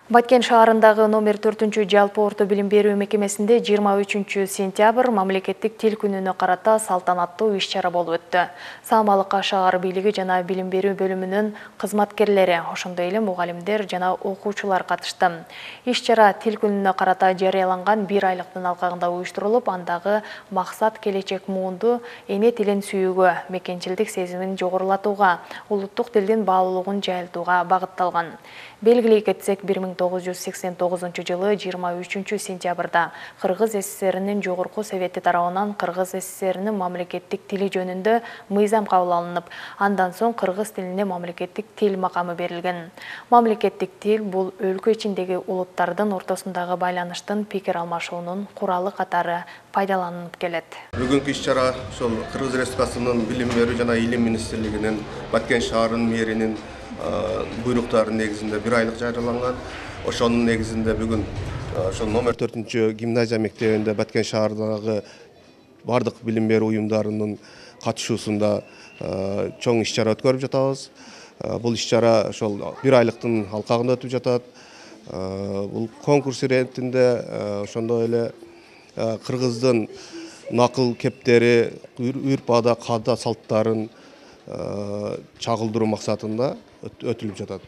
Баткен шаарындагы номер 4 жалпы орто билим берүү мекемесинде 23 сентябрь мамлекеттик тил күнүнө карата салтанаттуу иш-чара болуп өттү. Саамалыкка шаар бийлиги жана билим берүү бөлүмүнүн кызматкерлери, ошондой эле мугалимдер жана окуучулар катышты. Иш-чара тил күнүнө карата жарыяланган 1 айлыктын алкагында уюштурулуп, андагы максат келечек муунду эне тилин сүйүүгө, мекенчилдик сезимин жогорулатууга, улуттук тилдин баалуулугун жайылтууга багытталган. Белгилей кетсек, 1989 жылы 23 сентябрда Кыргыз СССРинин Жогорку Совети тарабынан Кыргыз СССРинин мамлекеттик тили жөнүндө мыйзам кабыл алынып, андан соң кыргыз тилине мамлекеттик тил макамы берилген. Мамлекеттик тил бул өлкө ичиндеги улуттардын ортосундагы байланыштын, пикир алмашуунун куралы катары пайдаланылып келет. Бүгүнкү иш-чара ошол Кыргыз Республикасынын Билим берүү жана Илим министрлигинин Баткен шаарынын мэринин буйруктарынын негизинде 1 айлык жарыяланган. Ошонун негизинде бүгүн ошол номер 4 гимназия мектебинде Баткен шаарындагы бардык билим берүү уюмдарынын катышуусунда чоң иш-чара өткөрүп жатабыз. Бул иш-чара ошол 1 айлыктын алкагында өтүп жатат. Бул конкурс иретинде ошондой эле кыргыздын накыл кептери, үрп-ада, каада салттарын чагылдыруу максатында өтүлүп жатат.